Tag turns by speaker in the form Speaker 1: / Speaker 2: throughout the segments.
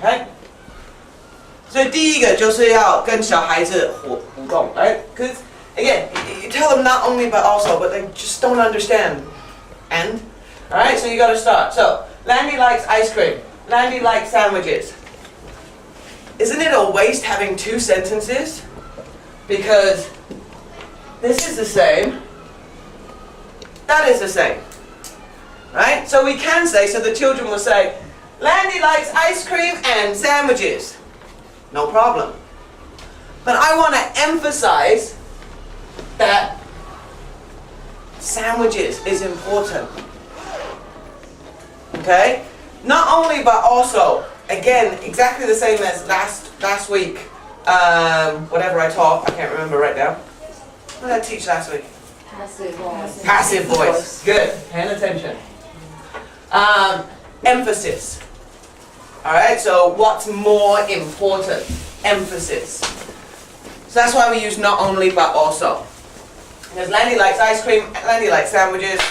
Speaker 1: ，right？ 所以第一个就是要跟小孩子互动，right？Because again, you tell them not only but also, but they just don't understand. And, all right, so you got to start. So, Landy likes ice cream. Landy likes sandwiches. Isn't it a waste having two sentences? Because this is the same. That is the same. Right? So we can say, so the children will say, Landy likes ice cream and sandwiches. No problem. But I want to emphasize that sandwiches is important. Okay? Not only but also, again, exactly the same as last week. Whatever I taught, I can't remember right now. What did I teach last week?
Speaker 2: Passive voice.
Speaker 1: Passive voice. Good. Paying attention. Emphasis. Alright, so what's more important? Emphasis. So that's why we use not only but also. Because Landy likes ice cream, Landy likes sandwiches,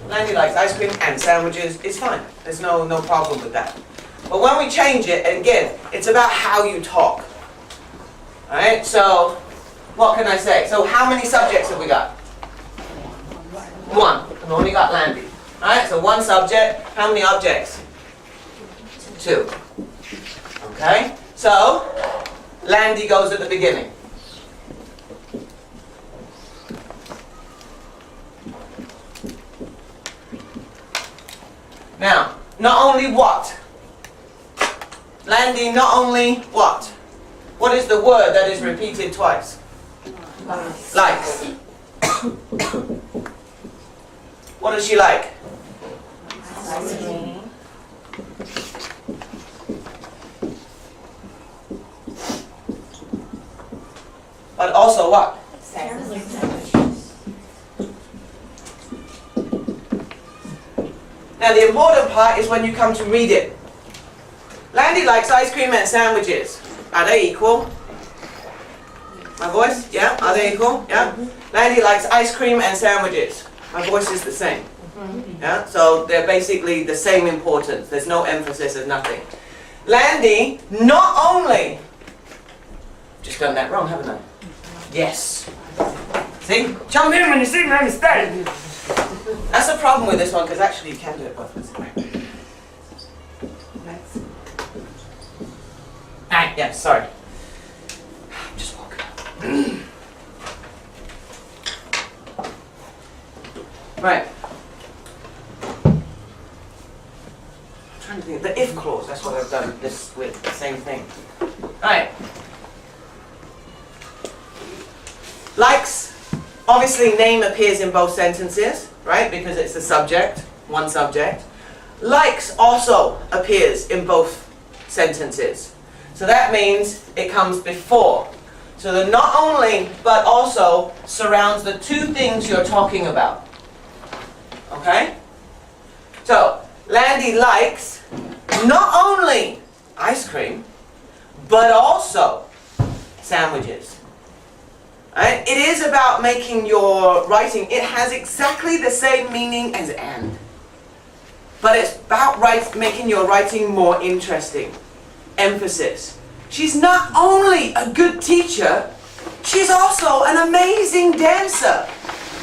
Speaker 1: Landy likes ice cream and sandwiches. It's fine. There's no problem with that. But when we change it, and again, it's about how you talk. Alright, so what can I say? So how many subjects have we got? One. We've only got Landy. Alright, so one subject. How many objects? Two. Okay? So, Landy goes at the beginning. Now, not only what? Landy, not only what? What is the word that is repeated twice? Likes. What does she like?
Speaker 2: Ice cream.
Speaker 1: But also what?
Speaker 2: Sandwiches.
Speaker 1: Now the important part is when you come to read it. Landy likes ice cream and sandwiches. Are they equal? My voice? Yeah? Are they equal? Yeah? Landy likes ice cream and sandwiches. My voice is the same. Yeah? So they're basically the same importance. There's no emphasis, there's nothing. Landy, not only... Just done that wrong, haven't I? Yes. See? Jump in when you see me understand. That's the problem with this one, because actually you can do it both ways. Yeah, sorry. I'm just walking. Right. I'm trying to think. The if clause, that's what I've done this with. The same thing. Right. Likes. Obviously, name appears in both sentences, right? Because it's a subject, one subject. Likes also appears in both sentences. So that means it comes before. So the not only, but also surrounds the two things you're talking about. Okay? So, Landy likes not only ice cream, but also sandwiches. Right? It is about making your writing, it has exactly the same meaning as and. But it's about making your writing more interesting. Emphasis. She's not only a good teacher, she's also an amazing dancer.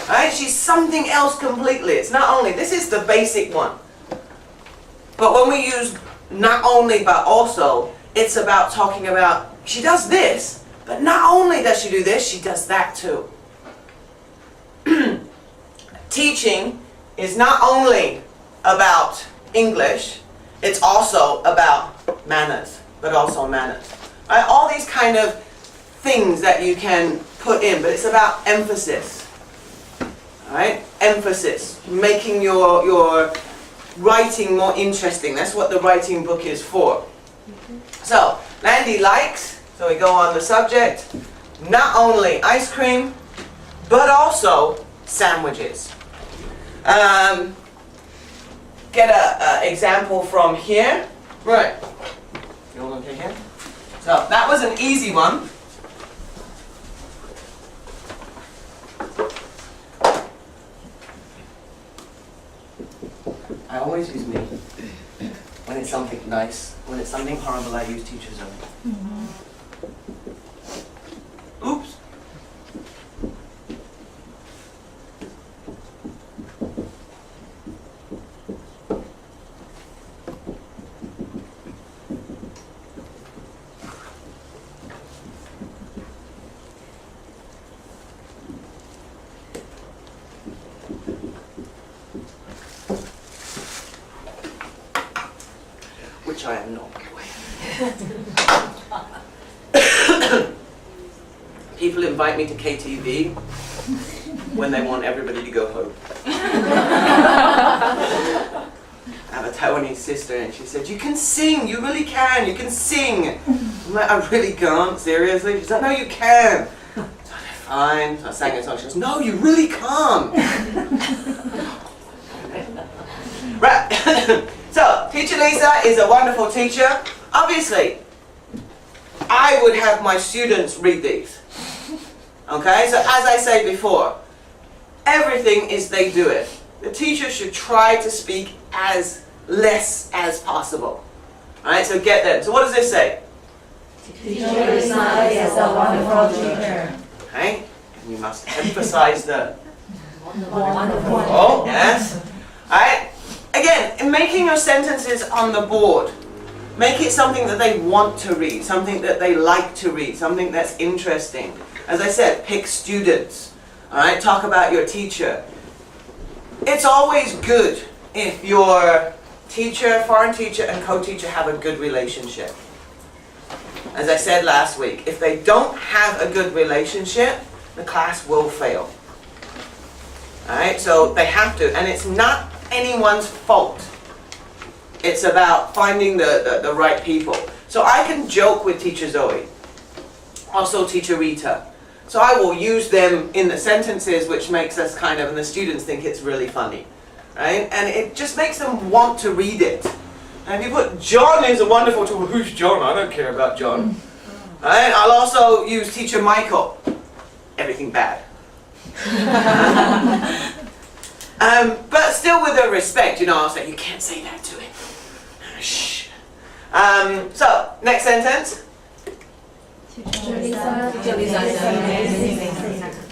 Speaker 1: Right? She's something else completely. It's not only, this is the basic one. But when we use not only but also, it's about talking about, she does this, but not only does she do this, she does that too. Teaching is not only about English, it's also about manners, but also manners. Right? All these kind of things that you can put in, but it's about emphasis. Right? Emphasis, making your writing more interesting. That's what the writing book is for. So, Landy likes, so we go on the subject, not only ice cream, but also sandwiches. Get an example from here. Right. You all okay here? So, that was an easy one. I always use me when it's something nice. When it's something horrible, I use teacher zone. Oops. Which I am not. People invite me to KTV when they want everybody to go home. I have a Taiwanese sister and she said, "You can sing, you really can, you can sing." I'm like, "I really can't, seriously?" She said, "No, you can." So I said, "Fine." So I sang a song. She goes, "No, you really can't." Right. So, Teacher Lisa is a wonderful teacher. Obviously, I would have my students read these. Okay, so as I said before, everything is they do it. The teacher should try to speak as less as possible. Alright, so get them. So what does this say?
Speaker 2: Teacher Lisa is a wonderful teacher.
Speaker 1: Okay, and you must emphasize the
Speaker 2: Wonderful.
Speaker 1: oh, yes. Alright, again, in making your sentences on the board, make it something that they want to read, something that they like to read, something that's interesting. As I said, pick students. Alright, talk about your teacher. It's always good if your teacher, foreign teacher, and co-teacher have a good relationship. As I said last week, if they don't have a good relationship, the class will fail. Alright, so they have to, and it's not anyone's fault. It's about finding the right people. So I can joke with Teacher Zoe, also Teacher Rita. So I will use them in the sentences, which makes us kind of, and the students think it's really funny. Right? And it just makes them want to read it. And if you put, "John is a wonderful tool," who's John? I don't care about John. Right? I'll also use Teacher Michael. Everything bad. But still with a respect, you know, I'll say, "You can't say that to him." Shh. So, next sentence.
Speaker 2: Teacher Lisa is amazing.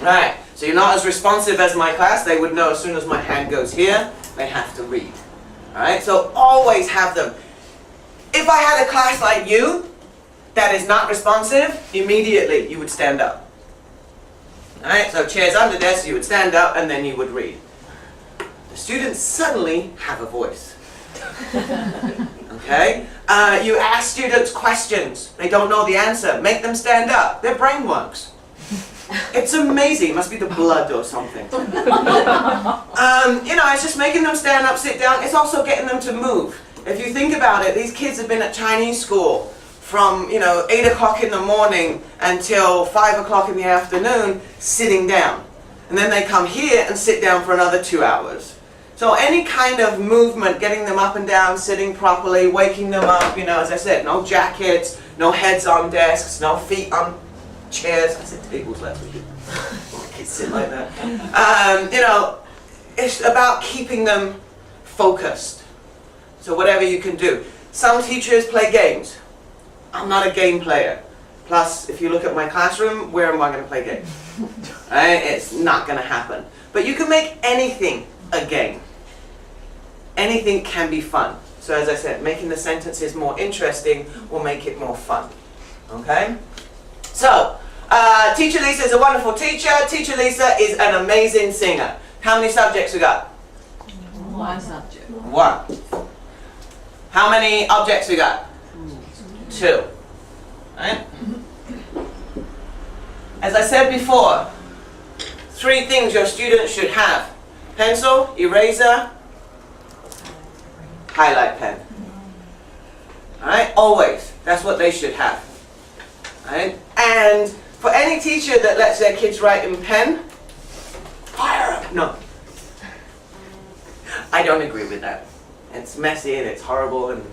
Speaker 1: Right, so you're not as responsive as my class. They would know as soon as my hand goes here, they have to read. Alright, so always have them. If I had a class like you that is not responsive, immediately you would stand up. Alright, so chairs under desk, you would stand up and then you would read. The students suddenly have a voice. Okay? You ask students questions. They don't know the answer. Make them stand up. Their brain works. It's amazing. It must be the blood or something. You know, it's just making them stand up, sit down. It's also getting them to move. If you think about it, these kids have been at Chinese school from, 8 o'clock in the morning until 5 o'clock in the afternoon, sitting down. And then they come here and sit down for another 2 hours. So any kind of movement, getting them up and down, sitting properly, waking them up, as I said, no jackets, no heads on desks, no feet on chairs. I said tables last week. Kids sit like that. It's about keeping them focused. So whatever you can do. Some teachers play games. I'm not a game player. Plus, if you look at my classroom, where am I going to play games? Right? It's not going to happen. But you can make anything a game. Anything can be fun. So as I said, making the sentences more interesting will make it more fun. Okay? So, Teacher Lisa is a wonderful teacher. Teacher Lisa is an amazing singer. How many subjects we got?
Speaker 2: One subject.
Speaker 1: One. How many objects we got? Two. Right? As I said before, 3 things your students should have. Pencil, eraser, highlight pen. Alright? Always. That's what they should have. Alright? And for any teacher that lets their kids write in pen, fire up! No. I don't agree with that. It's messy and it's horrible, and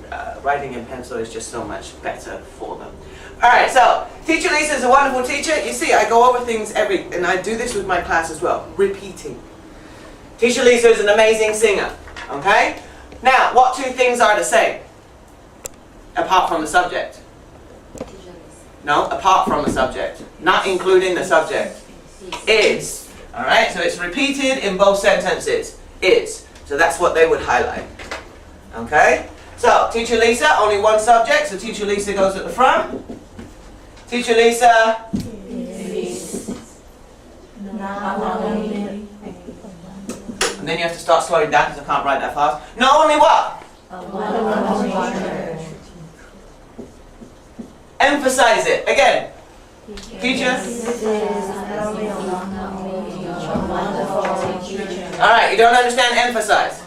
Speaker 1: writing in pencil is just so much better for them. Alright, so Teacher Lisa is a wonderful teacher. You see, I go over things and I do this with my class as well, repeating. Teacher Lisa is an amazing singer. Okay? Now, what 2 things are the same? apart from the subject. No, apart from the subject. Not including the subject. Is. Alright, so it's repeated in both sentences. Is. So that's what they would highlight. Okay? So, Teacher Lisa, only one subject, so Teacher Lisa goes at the front. Teacher Lisa. And then you have to start slowing down because I can't write that fast. Not only what? Emphasize it. Again. Teacher. Alright, you don't understand emphasize.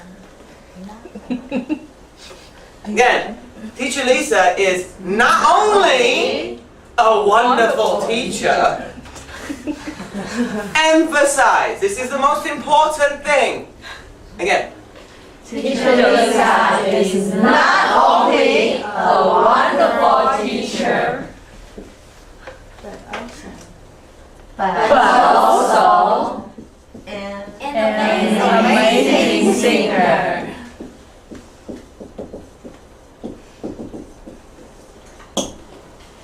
Speaker 1: Again. Teacher Lisa is not only a wonderful teacher. Emphasize. This is the most important thing. Again.
Speaker 2: Teacher Lisa is not only a wonderful teacher, but also an amazing singer.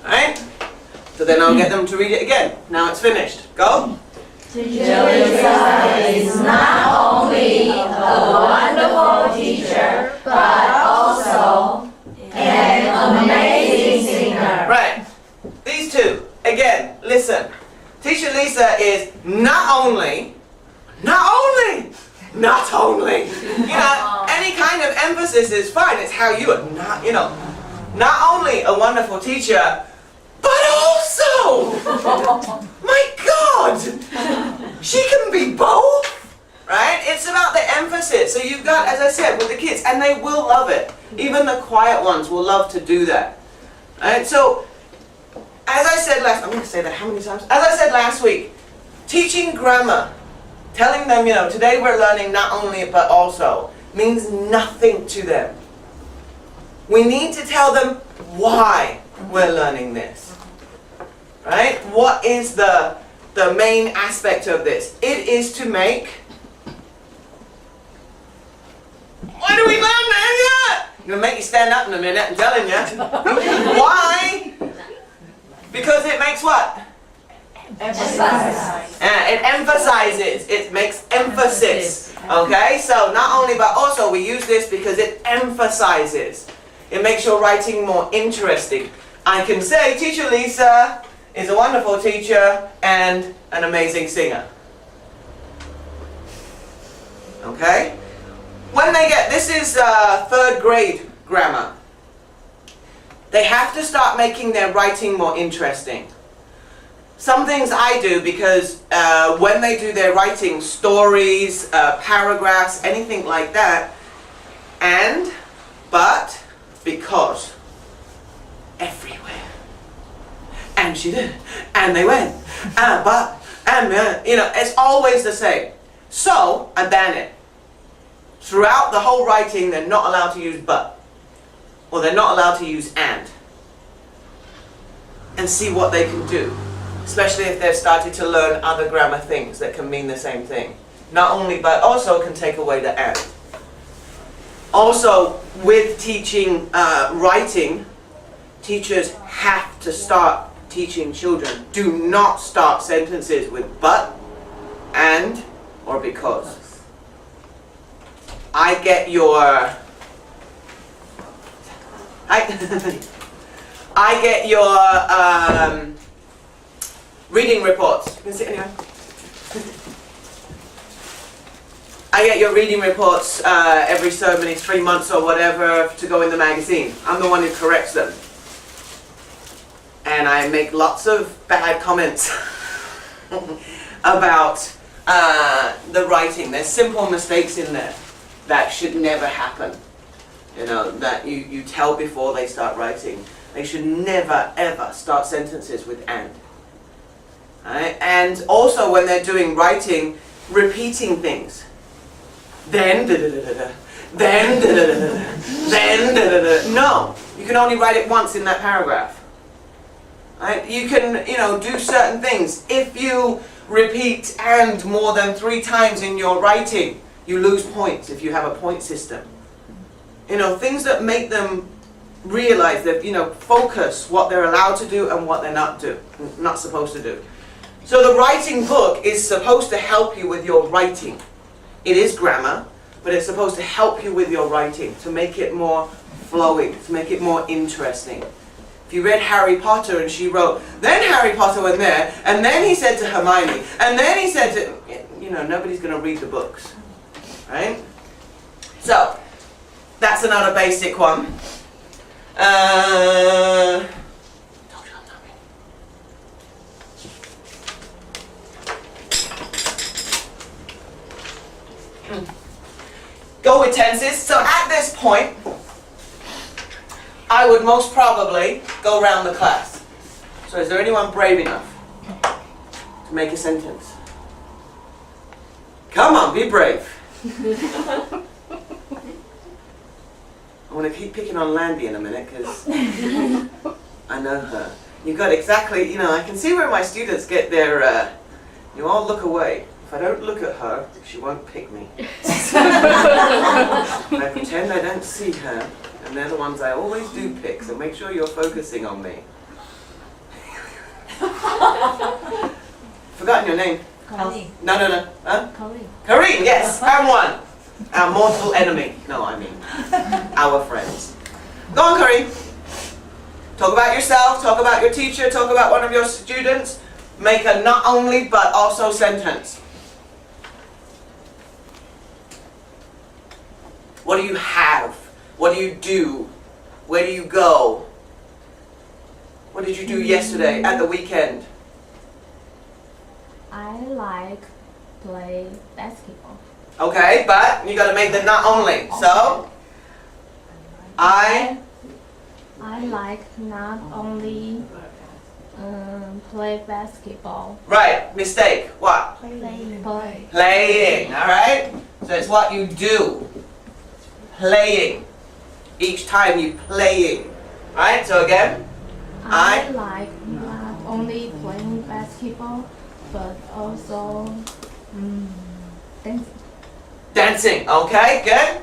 Speaker 1: Alright? So then I'll get them to read it again. Now it's finished. Go.
Speaker 2: Teacher Lisa is not only a wonderful teacher, but also an amazing singer.
Speaker 1: Right. These two. Again, listen. Teacher Lisa is not only, you know, any kind of emphasis is fine. It's how you are not, you know, not only a wonderful teacher, but also, my God, she can be both, right? It's about the emphasis. So you've got, as I said, with the kids, and they will love it. Even the quiet ones will love to do that. Right? So, as I said I'm going to say that how many times? As I said last week, teaching grammar, telling them, you know, today we're learning not only but also, means nothing to them. We need to tell them why we're learning this. Right? What is the main aspect of this? It is to make... Why do we learn that? I'm going to make you stand up in a minute, I'm telling you. Why? Because it makes what?
Speaker 2: Emphasize.
Speaker 1: It emphasizes. It makes emphasis. Okay? So not only but also we use this because it emphasizes. It makes your writing more interesting. I can say, Teacher Lisa is a wonderful teacher and an amazing singer. Okay? When they get, this is third grade grammar. They have to start making their writing more interesting. Some things I do because when they do their writing, stories, paragraphs, anything like that, and, but, because, everywhere. And she did, and they went, but, and, you know, it's always the same. So, I ban it. Throughout the whole writing, they're not allowed to use but, or they're not allowed to use and see what they can do. Especially if they've started to learn other grammar things that can mean the same thing. Not only but also can take away the and. Also, with teaching writing, teachers have to start teaching children. Do not start sentences with but, and, or because. I get your... I get your reading reports. You can sit anyway. I get your reading reports every so many 3 months or whatever to go in the magazine. I'm the one who corrects them. And I make lots of bad comments about the writing. There's simple mistakes in there that should never happen. You know, that you tell before they start writing. They should never ever start sentences with and. Right? And also when they're doing writing, repeating things. Then da da da da da. Then da da da da da. Then da da da. No, you can only write it once in that paragraph. Right? You can, you know, do certain things. If you repeat and more than 3 times in your writing, you lose points if you have a point system. You know, things that make them realize that, focus what they're allowed to do and what they're not supposed to do. So the writing book is supposed to help you with your writing. It is grammar, but it's supposed to help you with your writing, to make it more flowing, to make it more interesting. If you read Harry Potter and she wrote, then Harry Potter went there, and then he said to Hermione, and then he said to, nobody's going to read the books, right? So, that's another basic one. Go with tenses. So at this point, I would most probably go around the class. So is there anyone brave enough to make a sentence? Come on, be brave. I want to keep picking on Landy in a minute because I know her. You've got exactly, I can see where my students get their, you all look away. If I don't look at her, she won't pick me. I pretend I don't see her, and they're the ones I always do pick, so make sure you're focusing on me. Forgotten your name?
Speaker 2: Colleen.
Speaker 1: No. Huh?
Speaker 2: Colleen.
Speaker 1: Karine, yes, and one. Our mortal enemy. No, I mean, our friends. Go on, Karine. Talk about yourself, talk about your teacher, talk about one of your students. Make a not only, but also sentence. What do you have? What do you do? Where do you go? What did you do yesterday at the weekend?
Speaker 3: I like play basketball.
Speaker 1: Okay, but you got to make the not only. So, I
Speaker 3: like not only play basketball.
Speaker 1: Right, mistake. What?
Speaker 3: Play.
Speaker 1: Playing, all right? So it's what you do. Playing. Each time you playing. All right, so again.
Speaker 3: I like not only playing basketball, but also dancing.
Speaker 1: Dancing, okay, good.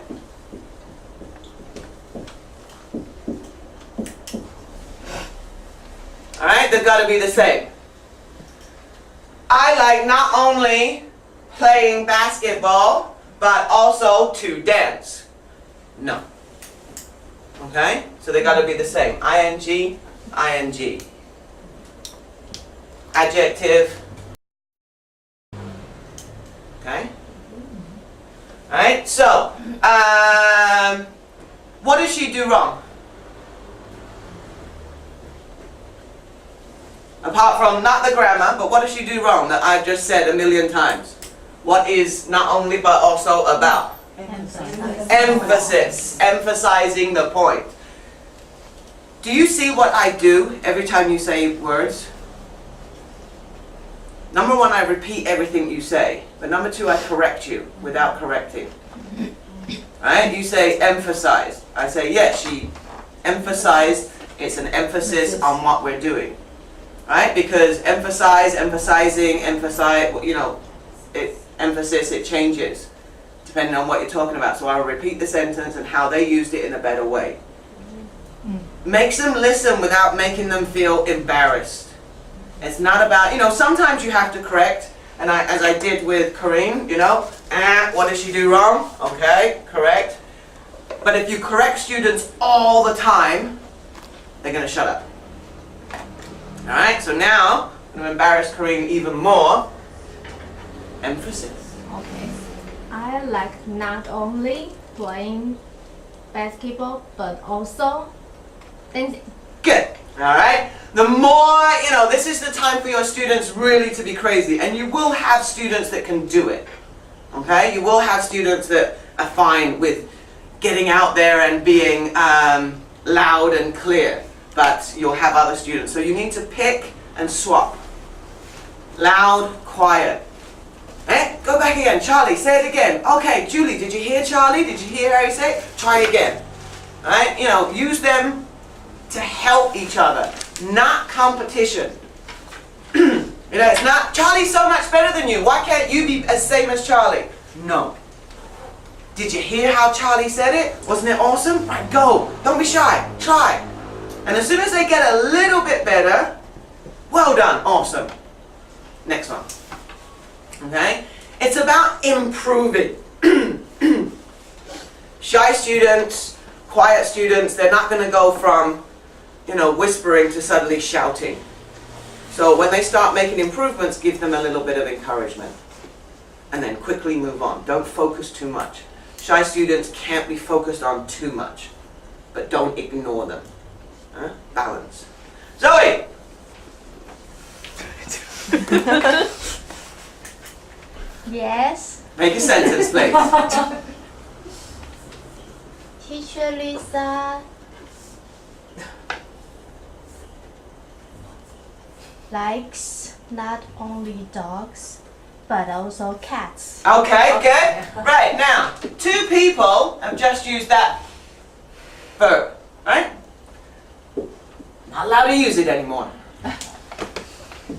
Speaker 1: All right, they've got to be the same. I like not only playing basketball, but also to dance. No. Okay, so they got to be the same. ing, ing. Adjective. Okay. All right. So, what does she do wrong? Apart from not the grammar, but what does she do wrong that I've just said a million times? What is not only but also about? Emphasis. Emphasizing the point. Do you see what I do every time you say words? Number one, I repeat everything you say. But number two, I correct you without correcting. Right? You say emphasize. I say, yes, she emphasized. It's an emphasis on what we're doing. Right? Because emphasize, emphasizing, emphasize, emphasis, it changes depending on what you're talking about. So I'll repeat the sentence and how they used it in a better way. Makes them listen without making them feel embarrassed. It's not about, sometimes you have to correct, and as I did with Karine, what did she do wrong? Okay, correct. But if you correct students all the time, they're going to shut up. Alright, so now, I'm going to embarrass Karine even more. Emphasis.
Speaker 3: Okay. I like not only playing basketball, but also dancing.
Speaker 1: Good. Alright? The more, this is the time for your students really to be crazy. And you will have students that can do it. Okay? You will have students that are fine with getting out there and being loud and clear. But you'll have other students. So you need to pick and swap. Loud, quiet. Go back again. Charlie, say it again. Okay, Julie, did you hear Charlie? Did you hear how he said it? Try it again. Alright? Use them to help each other. Not competition. It's not, Charlie's so much better than you. Why can't you be as same as Charlie? No. Did you hear how Charlie said it? Wasn't it awesome? Right, go. Don't be shy. Try. And as soon as they get a little bit better, well done. Awesome. Next one. Okay? It's about improving. Shy students, quiet students, they're not going to go from, whispering to suddenly shouting. So when they start making improvements, give them a little bit of encouragement. And then quickly move on. Don't focus too much. Shy students can't be focused on too much. But don't ignore them. Balance. Zoe!
Speaker 3: Yes.
Speaker 1: Make a sentence, please.
Speaker 3: Teacher Lisa likes not only dogs, but also cats.
Speaker 1: Okay, good. Right, now, 2 people have just used that verb, right? Not allowed to use it anymore.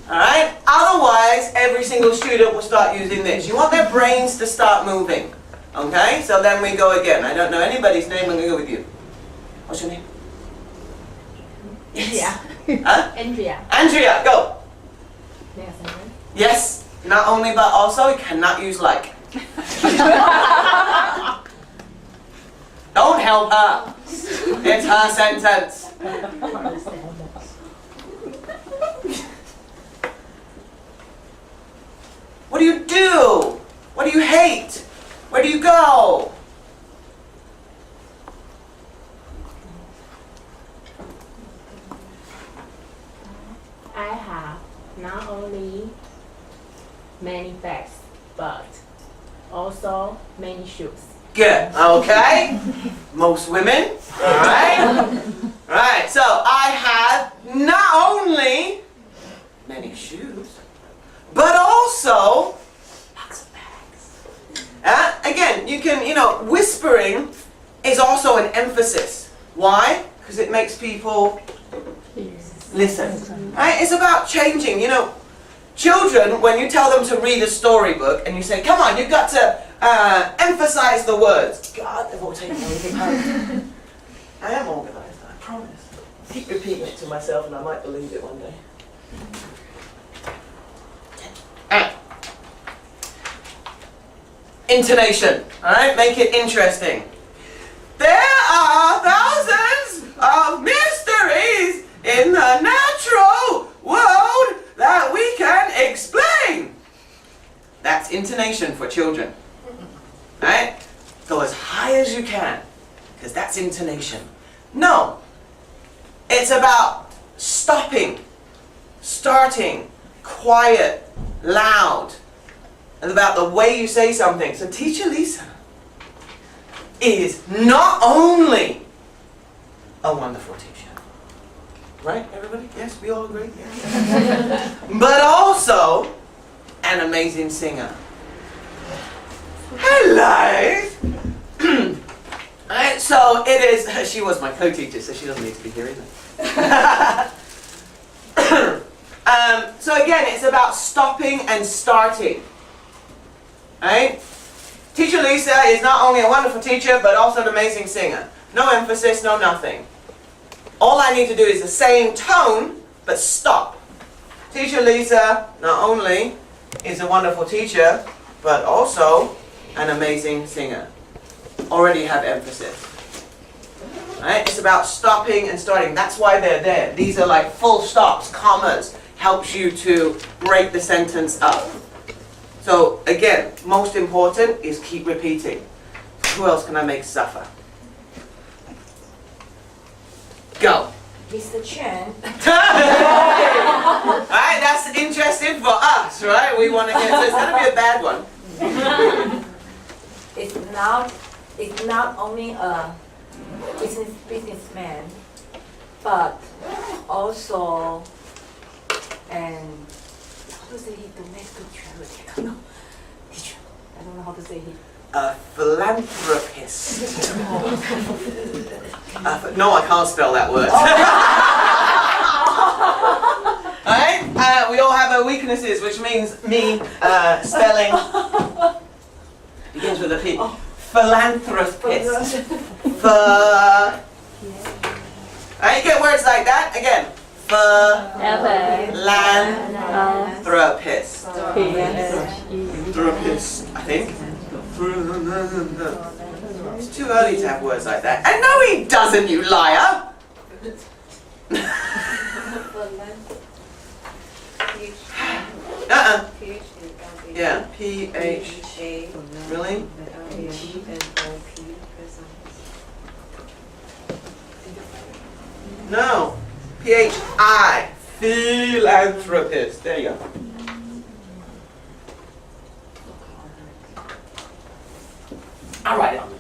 Speaker 1: Alright? Otherwise, every single student will start using this. You want their brains to start moving. Okay? So then we go again. I don't know anybody's name, I'm going to go with you. What's your name?
Speaker 2: Andrea.
Speaker 1: Huh?
Speaker 2: Andrea.
Speaker 1: Andrea, go.
Speaker 2: Next sentence.
Speaker 1: Yes. Not only but also, you cannot use like. Don't help her. It's her sentence. What do you do? What do you hate? Where do you go?
Speaker 2: I have not only many bags, but also many shoes.
Speaker 1: Good. Okay. Most women. All right. Right. So I have not only many shoes, but also lots of bags. Again, you can, whispering is also an emphasis. Why? Because it makes people listen. Right? It's about changing. Children, when you tell them to read a storybook and you say, come on, you've got to emphasize the words. God, they've all taken everything home. I am organized, I promise. Keep repeating it to myself and I might believe it one day. Intonation, alright? Make it interesting. There are thousands of mysteries in the natural world that we can explain. That's intonation for children. Right? Go as high as you can, because that's intonation. No. It's about stopping, starting, quiet, loud. It's about the way you say something. So Teacher Lisa is not only a wonderful teacher. Right, everybody? Yes, we all agree? Yes. But also an amazing singer. Hello! Alright, so it is, she was my co-teacher, so she doesn't need to be here either. So again, it's about stopping and starting. Right? Teacher Lisa is not only a wonderful teacher, but also an amazing singer. No emphasis, no nothing. All I need to do is the same tone, but stop. Teacher Lisa not only is a wonderful teacher, but also an amazing singer. Already have emphasis. Right? It's about stopping and starting. That's why they're there. These are like full stops, commas. Helps you to break the sentence up. So again, most important is keep repeating. Who else can I make suffer? Go.
Speaker 2: Mr. Chen.
Speaker 1: Alright, that's interesting for us, right? We want to get, so it's going to be a bad one.
Speaker 4: It's not only a businessman, but also how to say he domestic charity. I don't know. Teacher, I don't know how to say he.
Speaker 1: A philanthropist. No, I can't spell that word. Alright? We all have our weaknesses, which means me spelling begins with a P. Philanthropist. Right, you get words like that again. Philanthropist. Philanthropist, I think. It's too early to have words like that. And no, he doesn't, you liar. Yeah, P-H. Really? No. P-H-I. Philanthropist. There you go. I'll write it on.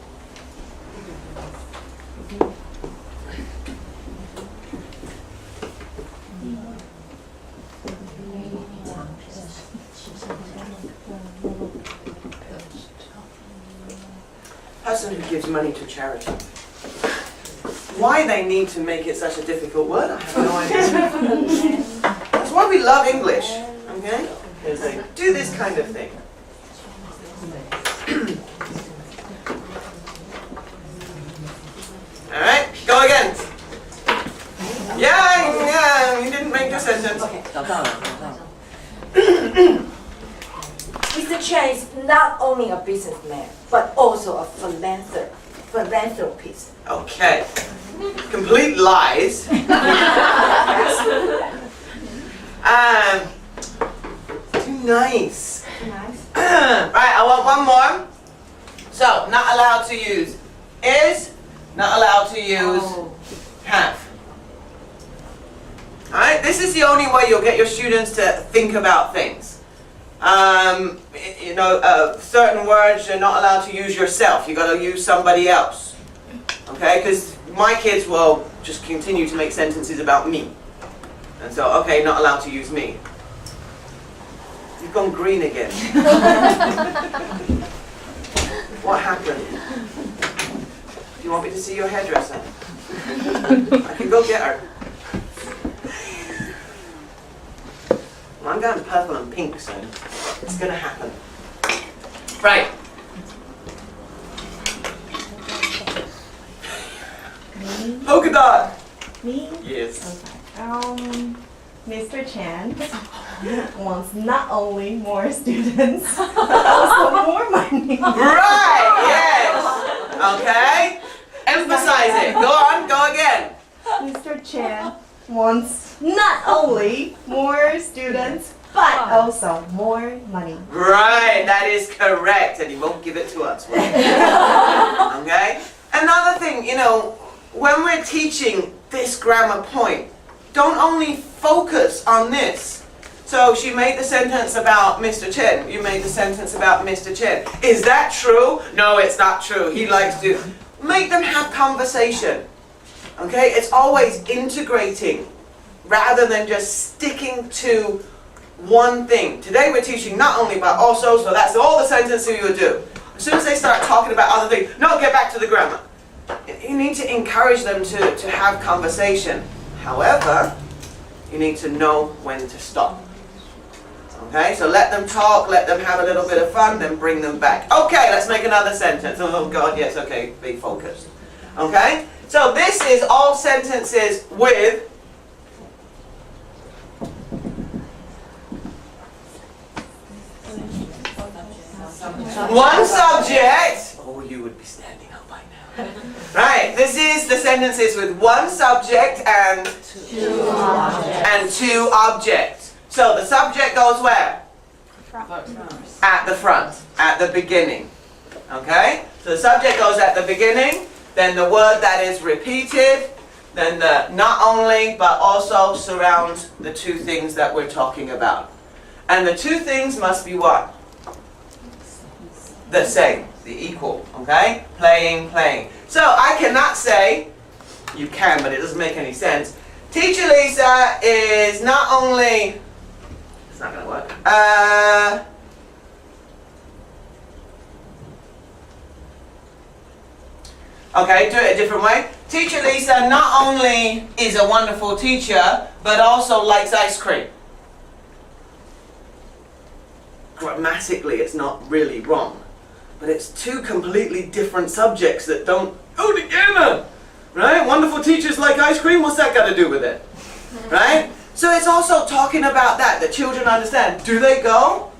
Speaker 1: Person who gives money to charity. Why they need to make it such a difficult word, I have no idea. That's why we love English, okay? Because they do this kind of thing. Alright, go again. Yeah, you didn't make a sentence.
Speaker 4: Mr. Chen is not only a businessman, but also a philanthropist.
Speaker 1: Okay. Complete lies. Too nice. Right, I want one more. So, not allowed to use is, not allowed to use have. Alright, this is the only way you'll get your students to think about things. Certain words you're not allowed to use yourself. You got to use somebody else. Okay, because my kids will just continue to make sentences about me. And so, okay, not allowed to use me. You've gone green again. What happened? Do you want me to see your hairdresser? I can go get her. Well, I'm going purple and pink soon. It's going to happen. Right. Polka dot.
Speaker 5: Me?
Speaker 1: Yes.
Speaker 5: Mr. Chan wants not only more students, but also more money.
Speaker 1: Right, yes. Okay. Emphasize it. Go on, go again.
Speaker 5: Mr. Chan wants not only more students, but also more money.
Speaker 1: Right, that is correct. And he won't give it to us. Will he? Okay? Another thing, when we're teaching this grammar point, don't only focus on this. So she made the sentence about Mr. Chen. You made the sentence about Mr. Chen. Is that true? No, it's not true. He likes to make them have conversation. Okay? It's always integrating rather than just sticking to one thing. Today we're teaching not only but also, so that's all the sentences you would do. As soon as they start talking about other things, no, get back to the grammar. You need to encourage them to have conversation. However, you need to know when to stop. Okay, so let them talk, let them have a little bit of fun, then bring them back. Okay, let's make another sentence. Oh God, yes, okay, be focused. Okay, so this is all sentences with one subject. Oh, you would be standing up by now. Right, this is the sentences with one subject and two objects. So the subject goes where? At the front, at the beginning. Okay? So the subject goes at the beginning, then the word that is repeated, then the not only but also surrounds the two things that we're talking about. And the two things must be what? The same, the equal, okay? Playing, playing. So I cannot say, you can, but it doesn't make any sense. Teacher Lisa is not only, it's not going to work. Okay, do it a different way. Teacher Lisa not only is a wonderful teacher, but also likes ice cream. Grammatically, it's not really wrong. but it's two completely different subjects that don't go together. Right? Wonderful teachers like ice cream, what's that got to do with it? Right? So it's also talking about that children understand. Do they go?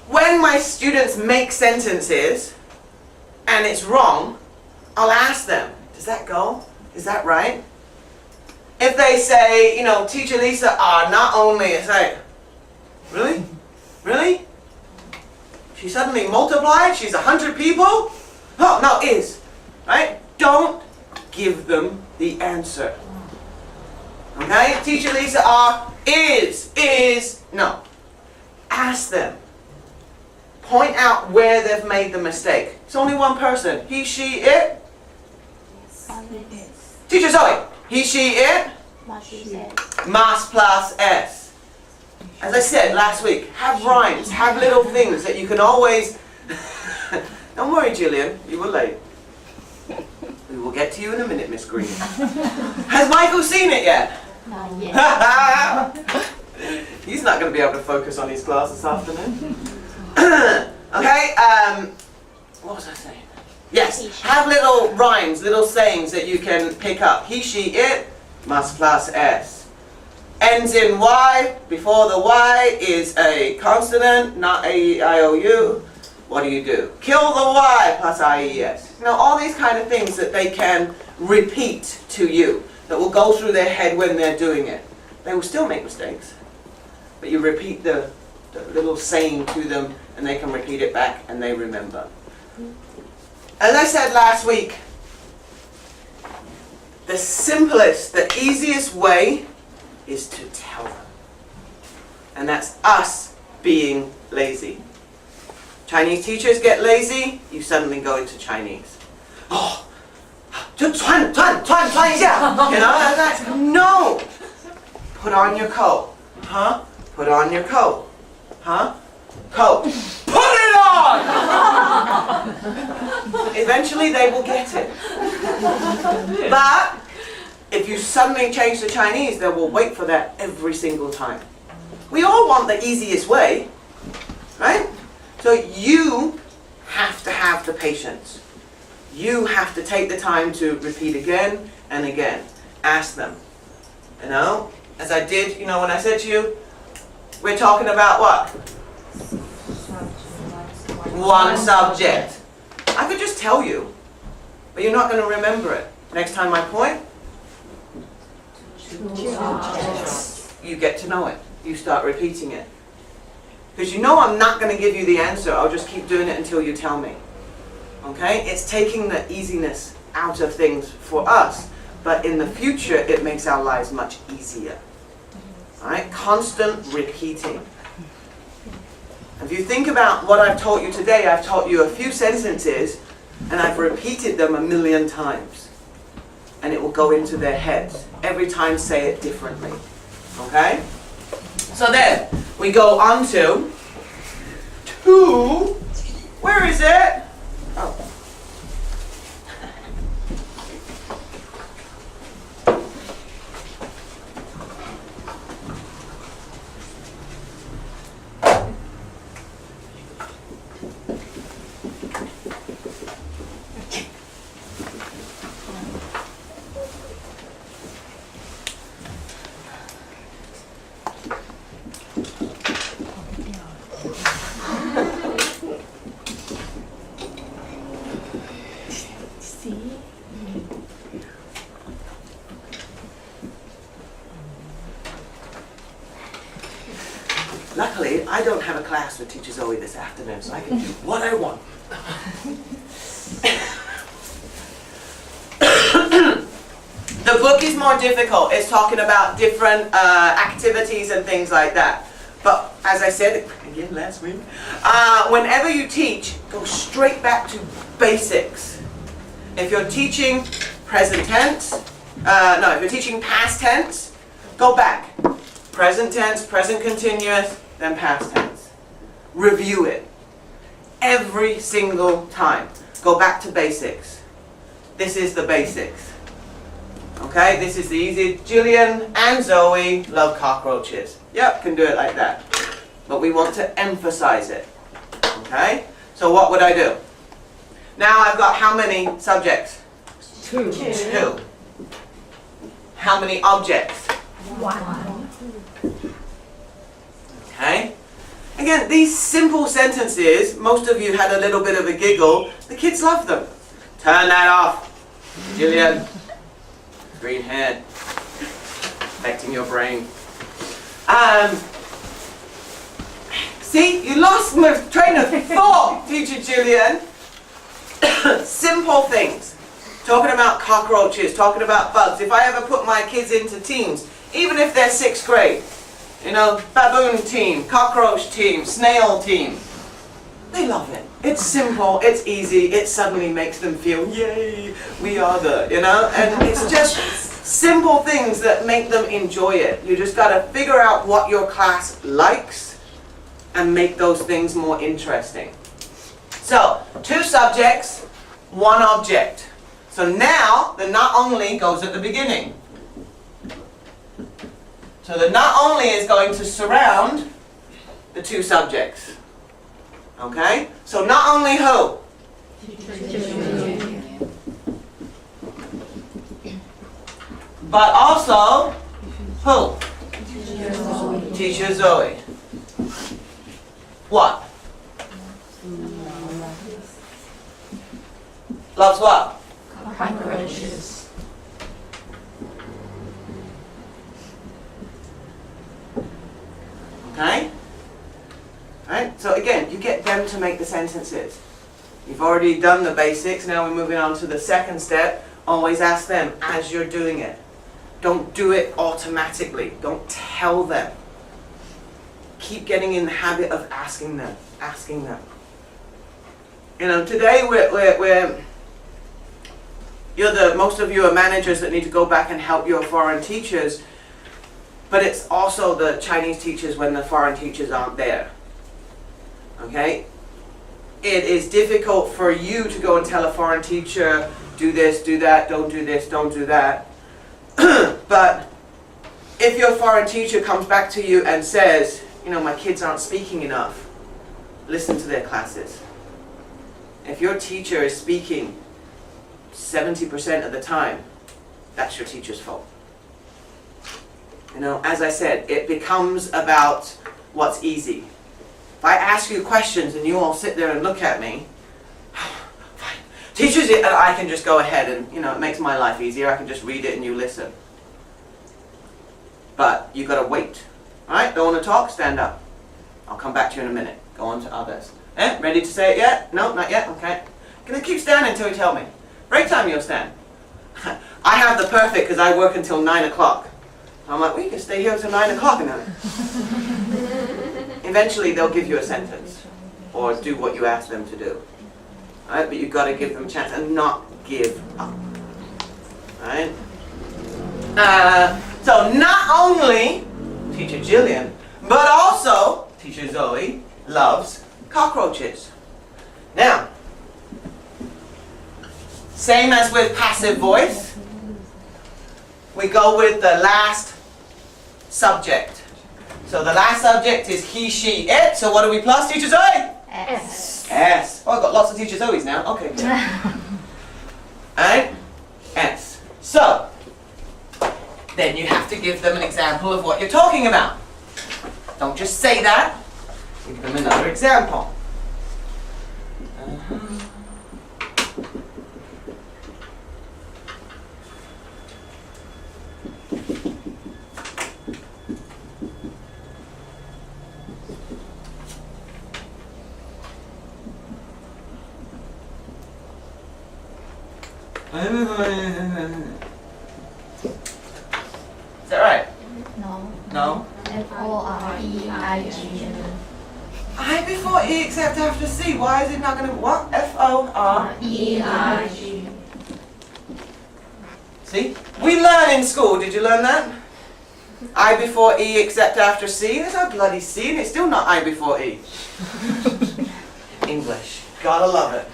Speaker 1: When my students make sentences and it's wrong, I'll ask them, does that go? Is that right? If they say, you know, Teacher Lisa are not only, it's like, really? Really? She suddenly multiplied? She's 100 people? Oh, no, is. Right? Don't give them the answer. Okay? Teacher Lisa are, is, no. Ask them. Point out where they've made the mistake. It's only one person. He, she, it. Teacher Zoe. He, she, it. Mas plus S. As I said last week, have rhymes, have little things that you can always... Don't worry, Gillian, you were late. We will get to you in a minute, Miss Green. Has Michael seen it yet?
Speaker 3: Not yet.
Speaker 1: He's not going to be able to focus on his class this afternoon. Okay, what was I saying? Yes, have little rhymes, little sayings that you can pick up. He, she, it, mas plus S. Ends in Y. Before the Y is a consonant, not A, I, O, U. What do? Kill the Y plus I-E-S. You know, all these kind of things that they can repeat to you, that will go through their head when they're doing it. They will still make mistakes, but you repeat the little saying to them and they can repeat it back and they remember. As I said last week, the simplest, the easiest way is to tell them. And that's us being lazy. Chinese teachers get lazy, you suddenly go into Chinese. Oh, 就穿一下, you know, that's, no. Put on your coat. Huh? Put on your coat. Huh? Coat. Put it on! Eventually they will get it. But if you suddenly change to Chinese, they will wait for that every single time. We all want the easiest way, right? So you have to have the patience. You have to take the time to repeat again and again. Ask them. You know, as I did, you know, when I said to you, we're talking about what? One subject. I could just tell you, but you're not going to remember it. Next time I point, you get to know it. You start repeating it. Because you know I'm not going to give you the answer. I'll just keep doing it until you tell me. Okay? It's taking the easiness out of things for us. But in the future, it makes our lives much easier. Alright? Constant repeating. If you think about what I've taught you today, I've taught you a few sentences and I've repeated them 1,000,000 times. And it will go into their heads. Every time say it differently. Okay? So then, we go on to where is it? Oh. Luckily, I don't have a class with Teacher Zoe this afternoon, so I can do what I want. The book is more difficult. It's talking about different activities and things like that. But as I said again last week, whenever you teach, go straight back to basics. If you're teaching present tense, if you're teaching past tense, go back. Present tense, present continuous, then past tense. Review it. Every single time. Go back to basics. This is the basics. Okay, this is the easy. Jillian and Zoe love cockroaches. Yep, can do it like that. But we want to emphasize it. Okay? So what would I do? Now I've got how many subjects?
Speaker 2: 2.
Speaker 1: 2. How many objects?
Speaker 2: 1.
Speaker 1: Okay? Again, these simple sentences, most of you had a little bit of a giggle. The kids love them. Turn that off. Jillian. Green hair. Affecting your brain. See, you lost my train of thought, Teacher Jillian. Simple things. Talking about cockroaches, talking about bugs. If I ever put my kids into teams, even if they're 6th grade, you know, baboon team, cockroach team, snail team, they love it. It's simple, it's easy, it suddenly makes them feel, yay, we are the, you know, and it's just simple things that make them enjoy it. You just got to figure out what your class likes and make those things more interesting. So, 2 subjects, 1 object. So now, the not only goes at the beginning. So the not only is going to surround the 2 subjects. Okay? So not only who? But also who? Teacher Zoe. What? Loves what?
Speaker 2: Cockroaches.
Speaker 1: Okay? Right? So again, you get them to make the sentences. You've already done the basics, now we're moving on to the second step. Always ask them as you're doing it. Don't do it automatically. Don't tell them. Keep getting in the habit of asking them. You know, today most of you are managers that need to go back and help your foreign teachers, but it's also the Chinese teachers when the foreign teachers aren't there. Okay? It is difficult for you to go and tell a foreign teacher, do this, do that, don't do this, don't do that. But if your foreign teacher comes back to you and says, you know, my kids aren't speaking enough, listen to their classes. If your teacher is speaking 70% of the time, that's your teacher's fault. You know, as I said, it becomes about what's easy. If I ask you questions and you all sit there and look at me, fine. Teachers, I can just go ahead and, you know, it makes my life easier. I can just read it and you listen. But you got to wait. All right? Don't want to talk? Stand up. I'll come back to you in a minute. Go on to others. Ready to say it yet? No, not yet? Okay. Gonna keep standing until you tell me. Break time, you'll stand. I have the perfect because I work until 9 o'clock. I'm like, we can stay here until 9 o'clock now. Eventually they'll give you a sentence or do what you ask them to do. Alright, but you've got to give them a chance and not give up. Alright? So not only Teacher Jillian, but also Teacher Zoe loves cockroaches. Now, same as with passive voice, we go with the last subject. So the last subject is he, she, it. So what do we plus, Teacher Zoe?
Speaker 2: S.
Speaker 1: S. Oh, I've got lots of Teacher Zoes now. Okay. Alright? S. So, then you have to give them an example of what you're talking about. Don't just say that. Give them another example. Is that right?
Speaker 2: No.
Speaker 1: No?
Speaker 2: F-O-R-E-I-G.
Speaker 1: I before E except after C. Why is it not going to what? F-O-R.
Speaker 2: E-I-G.
Speaker 1: See? We learn in school. Did you learn that? I before E except after C. There's no bloody C and it's still not I before E. English. Gotta love it.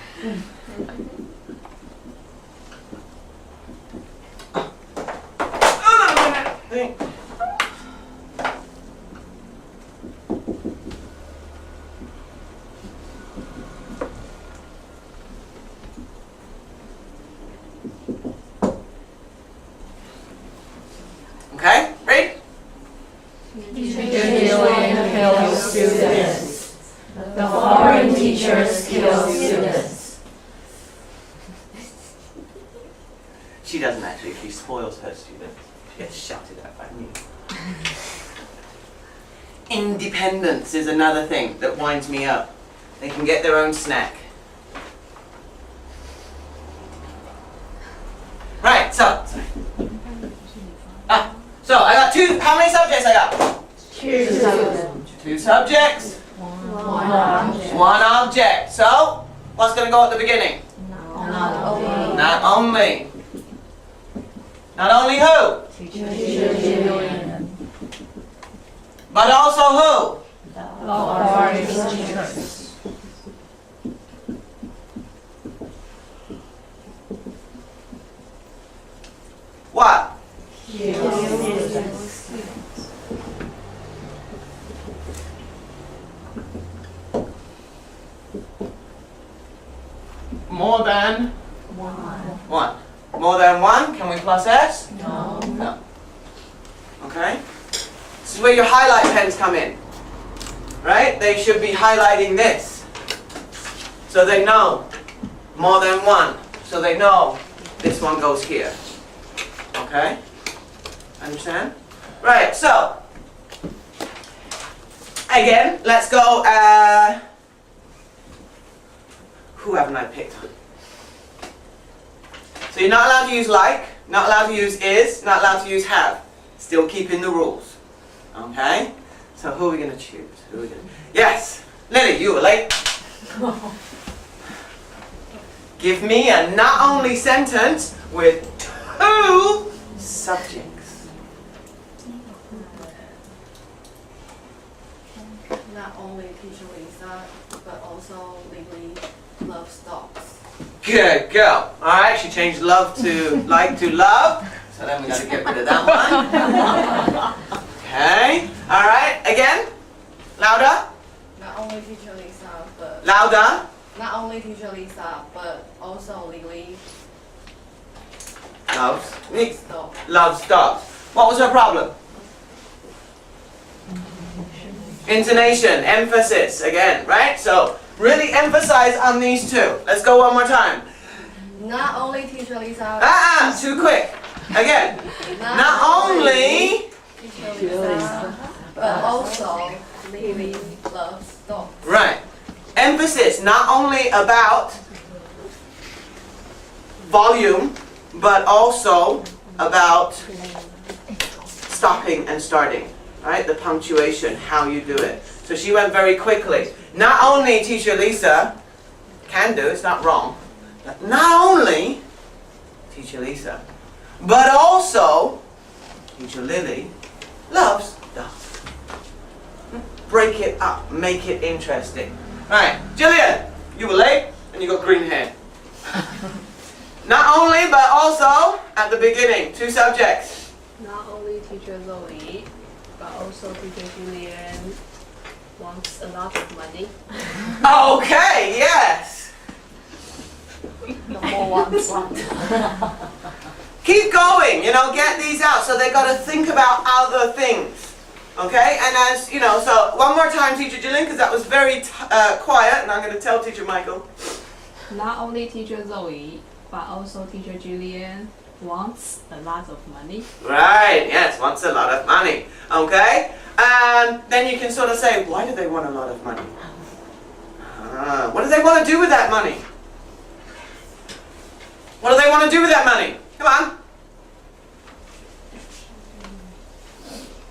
Speaker 2: Teach students.
Speaker 1: She doesn't actually, she spoils her students. She gets shouted at by me. Independence is another thing that winds me up. They can get their own snack. Right, so I got two, how many subjects I got? Two subjects, one object. So, what's going to go at the beginning? Not only. Not only who? But also who? What? More than one. More than one? Can we plus S?
Speaker 2: No.
Speaker 1: No. Okay? This is where your highlight pens come in. Right? They should be highlighting this. So they know more than one. So they know this one goes here. Okay? Understand? Right, so again, let's go. Who haven't I picked on? So you're not allowed to use like, not allowed to use is, not allowed to use have. Still keeping the rules. Okay? So who are we going to choose? Who are we gonna... Yes! Lily, you were late. Give me a not only sentence with two subjects.
Speaker 4: Not only teacher Lisa, but also Lily loves dogs.
Speaker 1: Good girl. Alright, she changed love to like to love. So then we got to get rid of that one. Okay. Alright, again. Louder.
Speaker 4: Not only teacher Lisa, but
Speaker 1: Louder.
Speaker 4: not only teacher Lisa, but also Lily
Speaker 1: Loves.
Speaker 4: loves dogs.
Speaker 1: Loves dogs. What was her problem? Intonation, emphasis, again, right? So, really emphasize on these two. Let's go one more time.
Speaker 4: Not only teacher Lisa.
Speaker 1: Too quick. Again. Not only.
Speaker 4: teacher Lisa, but also Lily loves dogs.
Speaker 1: Right. Emphasis, not only about volume, but also about stopping and starting. Right? The punctuation, how you do it. So she went very quickly. Not only teacher Lisa can do, it's not wrong. Not only teacher Lisa, but also teacher Lily loves dogs. Break it up, make it interesting. Right, Jillian, you were late and you got green hair. Not only, but also at the beginning, two subjects.
Speaker 6: Not only teacher Zoe, but also teacher Julian wants a lot of money.
Speaker 1: Okay, yes.
Speaker 6: No more wants.
Speaker 1: Keep going, get these out. So they got to think about other things. Okay, and as you know, so one more time, teacher Jillian, because that was very quiet, and I'm going to tell teacher Michael.
Speaker 6: Not only teacher Zoe, but also teacher Julian wants a lot of money.
Speaker 1: Right, yes, wants a lot of money. Okay, and then you can sort of say, why do they want a lot of money? What do they want to do with that money? What do they want to do with that money? Come on.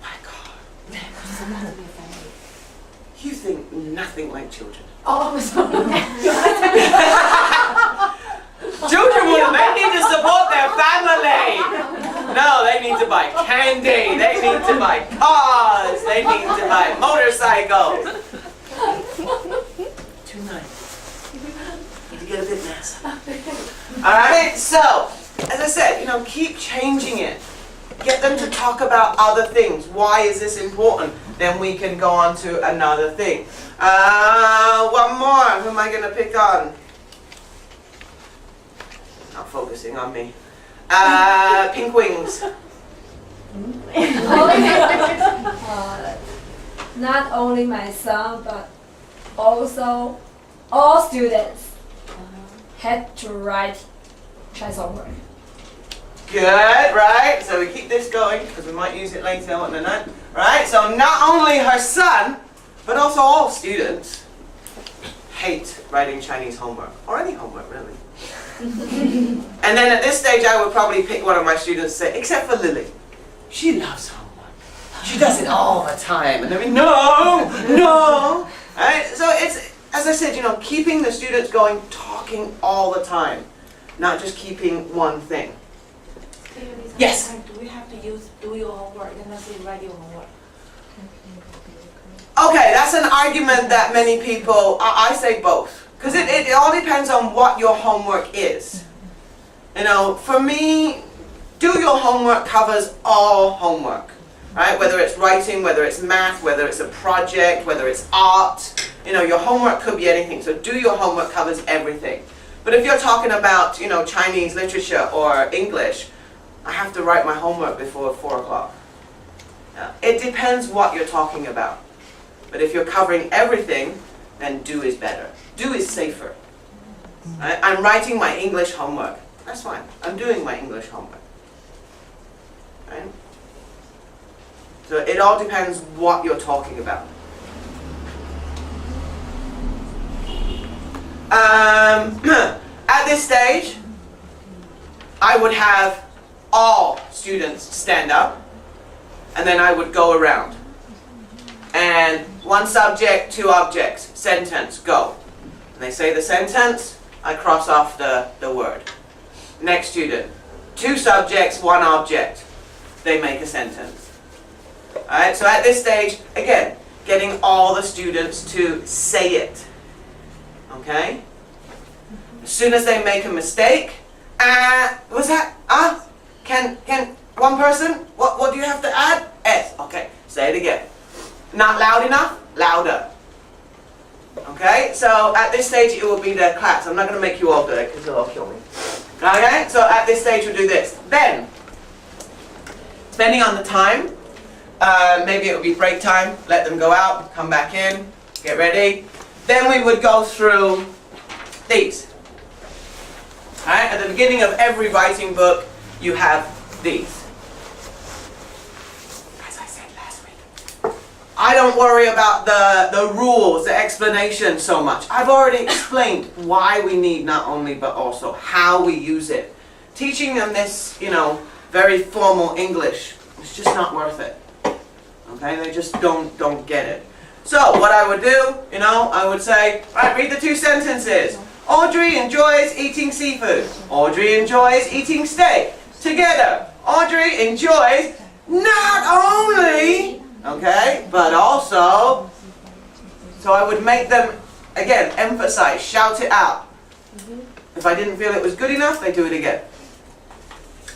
Speaker 1: My God. You think nothing like children.
Speaker 2: Oh, I'm sorry.
Speaker 1: Children, they need to support their family. No, they need to buy candy. They need to buy cars. They need to buy motorcycles. Too nice. Need to get a bit nicer. Alright, so, as I said, keep changing it. Get them to talk about other things. Why is this important? Then we can go on to another thing. One more. Who am I going to pick on? Not focusing on me. Pink wings.
Speaker 2: Not only my son, but also all students had to write Chinese homework.
Speaker 1: Good, right? So we keep this going because we might use it later on the night. Right? So not only her son, but also all students hate writing Chinese homework, or any homework really. And then at this stage I would probably pick one of my students and say, except for Lily. She loves homework. She does it all the time. And they'd be, no. Right? So it's, as I said, keeping the students going, talking all the time, not just keeping one thing. Yes?
Speaker 3: Do we have to use do your homework and not say write your homework?
Speaker 1: Okay, that's an argument that many people, I say both. Because it all depends on what your homework is. For me, do your homework covers all homework. Right? Whether it's writing, whether it's math, whether it's a project, whether it's art. Your homework could be anything. So do your homework covers everything. But if you're talking about, Chinese literature or English, I have to write my homework before 4 o'clock. It depends what you're talking about. But if you're covering everything, then do is better. Do is safer. Right? I'm writing my English homework. That's fine. I'm doing my English homework. Right? So it all depends what you're talking about. At this stage, I would have all students stand up, and then I would go around. And one subject, two objects, sentence, go. And they say the sentence, I cross off the word. Next student, two subjects, one object. They make a sentence. Alright, so at this stage, again, getting all the students to say it. Okay? As soon as they make a mistake, what's that? Can one person? What do you have to add? S. Okay, say it again. Not loud enough? Louder. Okay, so at this stage it will be the class. I'm not going to make you all do it because it'll all kill me. Okay, so at this stage we'll do this. Then, depending on the time, maybe it would be break time, let them go out, come back in, get ready. Then we would go through these. Alright, at the beginning of every writing book, you have these. As I said last week, I don't worry about the rules, the explanation so much. I've already explained why we need not only but also how we use it. Teaching them this, very formal English, it's just not worth it. Okay, they just don't get it. So what I would do, I would say, right, read the two sentences. Audrey enjoys eating seafood. Audrey enjoys eating steak. Together, Audrey enjoys not only, okay, but also, so I would make them, again, emphasize, shout it out. If I didn't feel it was good enough, they do it again.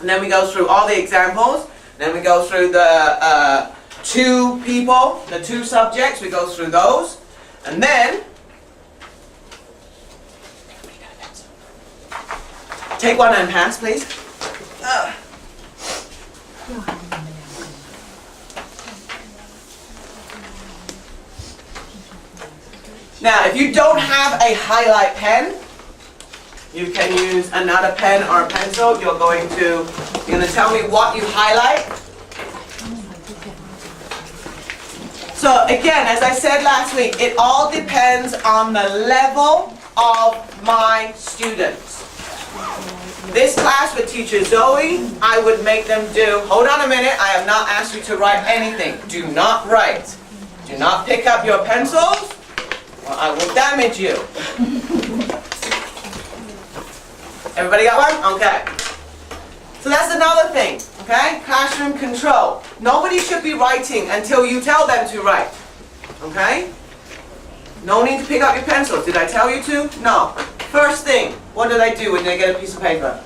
Speaker 1: And then we go through all the examples. Then we go through the two people, the two subjects, we go through those. And then, take one and pass, please. Now, if you don't have a highlight pen, you can use another pen or a pencil. You're going to tell me what you highlight. So again, as I said last week, it all depends on the level of my students. This class with teacher Zoe, I would make them do, hold on a minute, I have not asked you to write anything. Do not write. Do not pick up your pencils, or I will damage you. Everybody got one? Okay. So that's another thing, okay? Classroom control. Nobody should be writing until you tell them to write, okay? No need to pick up your pencils. Did I tell you to? No. First thing, what did I do when they get a piece of paper?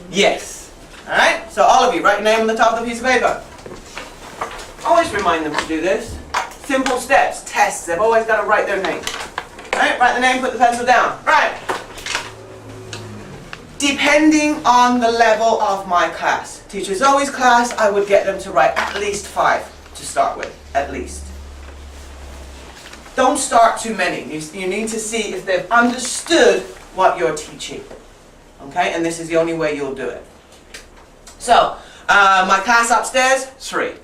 Speaker 1: Yes. Alright? So all of you, write your name on the top of the piece of paper. Always remind them to do this. Simple steps, tests, they've always got to write their name. Alright, write the name, put the pencil down. Right. Depending on the level of my class. Teacher Zoe's class, I would get them to write at least 5 to start with, at least. don't start too many. You need to see if they've understood what you're teaching. Okay, and this is the only way you'll do it. So, my class upstairs, 3.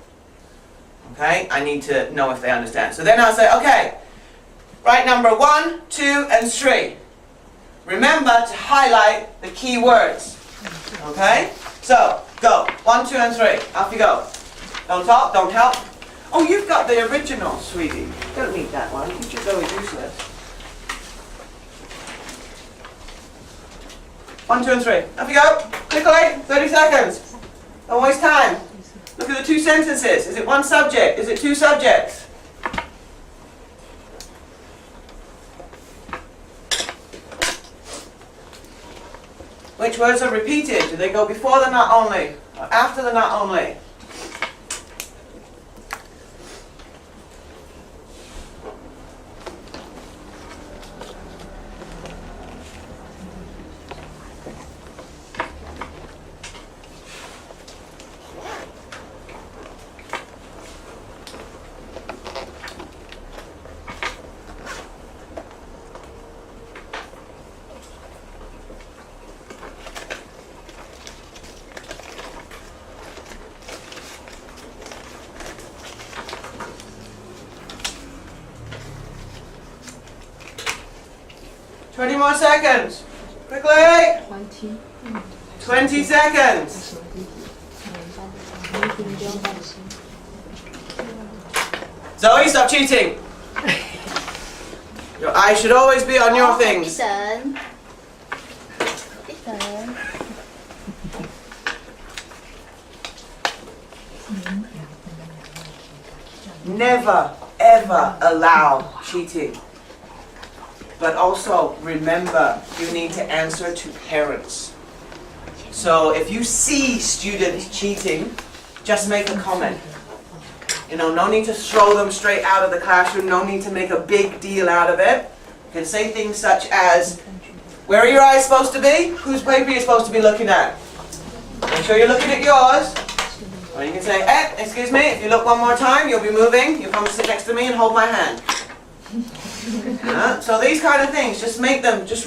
Speaker 1: Okay, I need to know if they understand. So then I'll say, okay, write number 1, 2, and 3. Remember to highlight the key words. Okay, so go. 1, 2, and 3. Off you go. Don't talk, don't help. Oh, you've got the original, sweetie. Don't need that one. Teacher Zoe's useless. 1, 2, and 3. Off you go. Quickly. 30 seconds. Don't waste time. Look at the 2 sentences. Is it 1 subject? Is it 2 subjects? Which words are repeated? Do they go before the not only or after the not only? Twenty more seconds. Quickly. 20 seconds. Zoe, stop cheating. Your eye should always be on your things. Never, ever allow cheating. But also remember, you need to answer to parents. So if you see students cheating, just make a comment. You know, no need to throw them straight out of the classroom, no need to make a big deal out of it. You can say things such as, where are your eyes supposed to be? Whose paper are you supposed to be looking at? Make sure you're looking at yours. Or you can say, excuse me, if you look one more time, you'll be moving. You'll come sit next to me and hold my hand. So these kind of things, just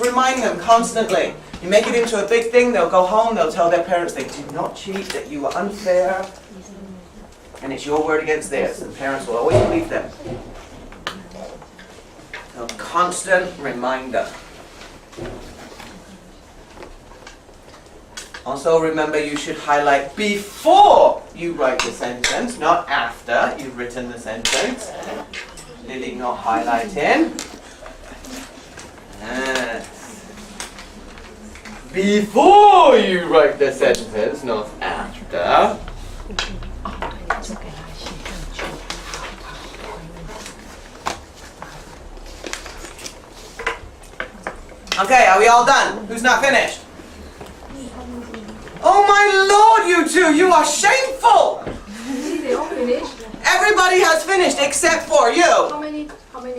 Speaker 1: remind them constantly. You make it into a big thing, they'll go home, they'll tell their parents they did not cheat, that you were unfair. And it's your word against theirs, and parents will always believe them. A constant reminder. Also remember, you should highlight before you write the sentence, not after you've written the sentence. Lily not highlighting. Yes. Before you write the sentence, not after. Okay, are we all done? Who's not finished? Oh my Lord, you two, you are shameful!
Speaker 6: They all finished?
Speaker 1: Everybody has finished except for you.
Speaker 6: How many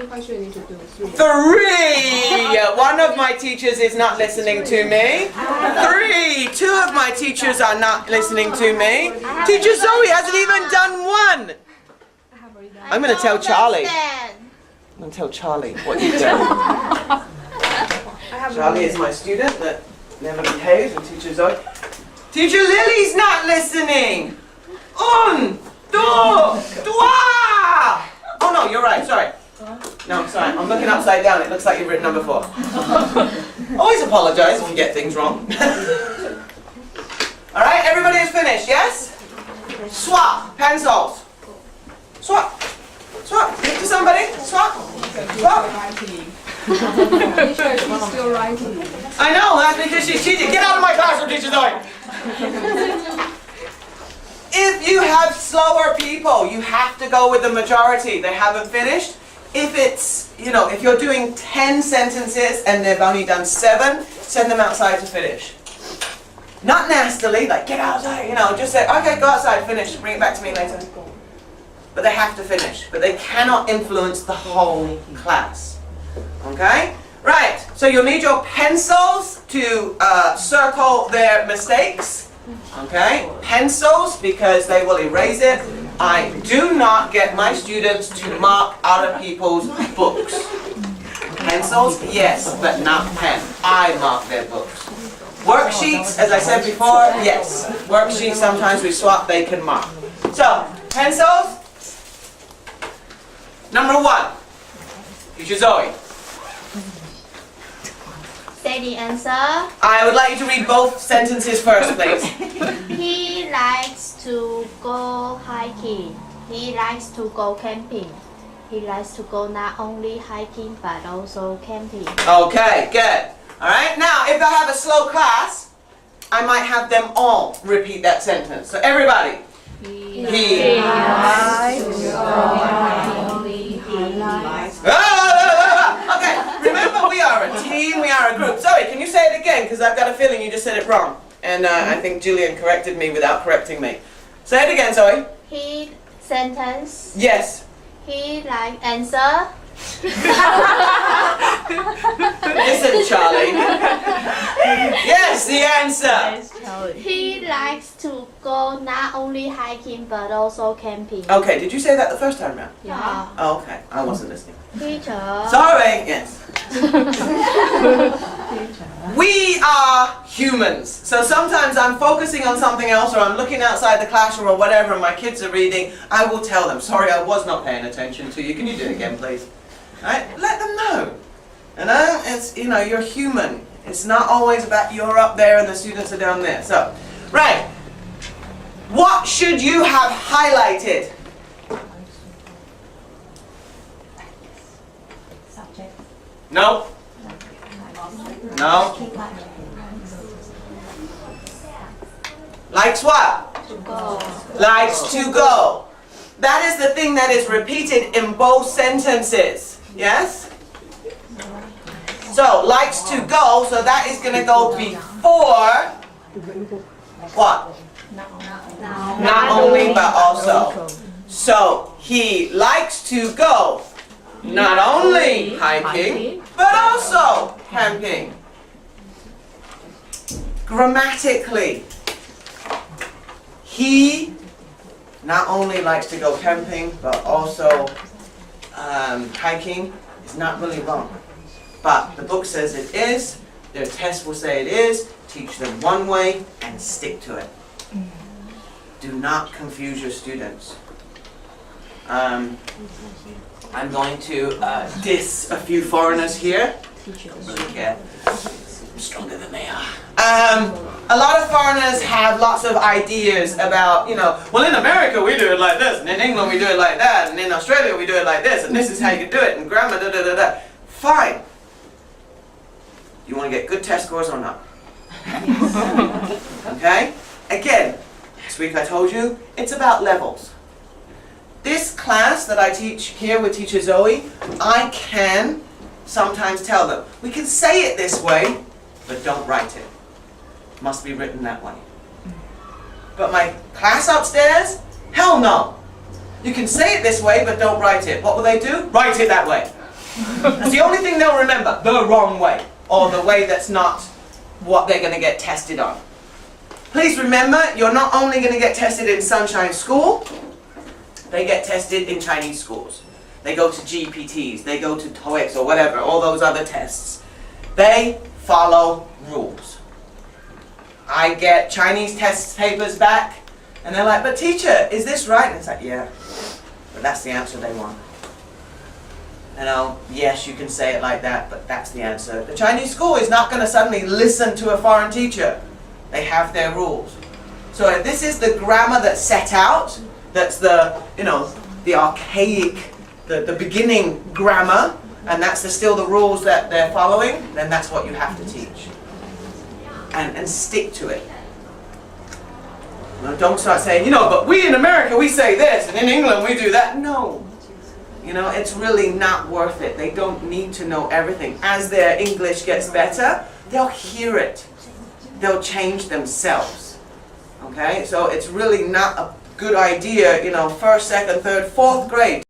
Speaker 6: questions you need to do?
Speaker 1: 3! One of my teachers is not listening to me. 3! 2 of my teachers are not listening to me. Teacher Zoe hasn't even done 1. I'm going to tell Charlie. I'm going to tell Charlie what you've done. Charlie is my student that never behaves, and Teacher Zoe. Teacher Lily's not listening. 1, 2, 3. Oh no, you're right, sorry. No, sorry, I'm looking upside down. It looks like you've written number 4. Always apologize if you get things wrong. Alright, everybody is finished, yes? Swap pencils. Swap. Swap. Give to somebody. Swap. Swap.
Speaker 6: Teacher, she's still writing.
Speaker 1: I know, that's because she's cheating. Get out of my classroom, Teacher Zoe. If you have slower people, you have to go with the majority. They haven't finished. If it's, if you're doing 10 sentences and they've only done 7, send them outside to finish. Not nastily, like get outside, just say, okay, go outside, finish, bring it back to me later. But they have to finish. But they cannot influence the whole class. Okay? Right, so you'll need your pencils to circle their mistakes. Okay? Pencils, because they will erase it. I do not get my students to mark other people's books. Pencils, yes, but not pen. I mark their books. Worksheets, as I said before, yes. Worksheets, sometimes we swap, they can mark. So, pencils. Number 1. Teacher Zoe.
Speaker 7: Say the answer.
Speaker 1: I would like you to read both sentences first, please.
Speaker 7: He likes to go hiking. He likes to go camping. He likes to go not only hiking but also camping.
Speaker 1: Okay, good. Alright, now if I have a slow class, I might have them all repeat that sentence. So everybody. He Okay, remember we are a team, we are a group. Zoe, can you say it again? Because I've got a feeling you just said it wrong. And I think Julian corrected me without correcting me. Say it again, Zoe.
Speaker 7: He sentence.
Speaker 1: Yes.
Speaker 7: He like answer.
Speaker 1: Listen, Charlie. Yes, the answer.
Speaker 7: He likes to go not only hiking but also camping.
Speaker 1: Okay, did you say that the first time round?
Speaker 7: Yeah.
Speaker 1: Oh, okay. I wasn't listening.
Speaker 7: Teacher.
Speaker 1: Sorry. Yes. We are humans. So sometimes I'm focusing on something else, or I'm looking outside the classroom or whatever, and my kids are reading. I will tell them, sorry, I was not paying attention to you. Can you do it again, please? Right? Let them know. It's, you're human. It's not always about you're up there and the students are down there. So, right. What should you have highlighted?
Speaker 5: Subject.
Speaker 1: No. No. Likes what?
Speaker 7: To go.
Speaker 1: Likes to go. That is the thing that is repeated in both sentences. Yes? So, likes to go, so that is going to go before what? Not only, but also. So, he likes to go not only hiking, but also camping. Grammatically, he not only likes to go camping, but also hiking is not really wrong. But the book says it is, their test will say it is, teach them one way and stick to it. Do not confuse your students. I'm going to diss a few foreigners here. I'm stronger than they are. A lot of foreigners have lots of ideas about, well, in America we do it like this, and in England we do it like that, and in Australia we do it like this, and this is how you do it, and grammar, da da da da. Fine. You want to get good test scores or not? Okay? Again, this week I told you, it's about levels. This class that I teach here with Teacher Zoe, I can sometimes tell them, we can say it this way, but don't write it. It must be written that way. But my class upstairs, hell no. You can say it this way, but don't write it. What will they do? Write it that way. That's the only thing they'll remember, the wrong way, or the way that's not what they're going to get tested on. Please remember, you're not only going to get tested in Sunshine School, they get tested in Chinese schools. They go to GPTs, they go to TOEICs or whatever, all those other tests. They follow rules. I get Chinese test papers back, and they're like, but teacher, is this right? And it's like, yeah, but that's the answer they want. Yes, you can say it like that, but that's the answer. The Chinese school is not going to suddenly listen to a foreign teacher. They have their rules. So if this is the grammar that's set out, that's the, the archaic, the beginning grammar, and that's still the rules that they're following, then that's what you have to teach. And stick to it. Don't start saying, but we in America, we say this, and in England we do that. No. It's really not worth it. They don't need to know everything. As their English gets better, they'll hear it. They'll change themselves. Okay? So it's really not a good idea, first, second, third, fourth grade.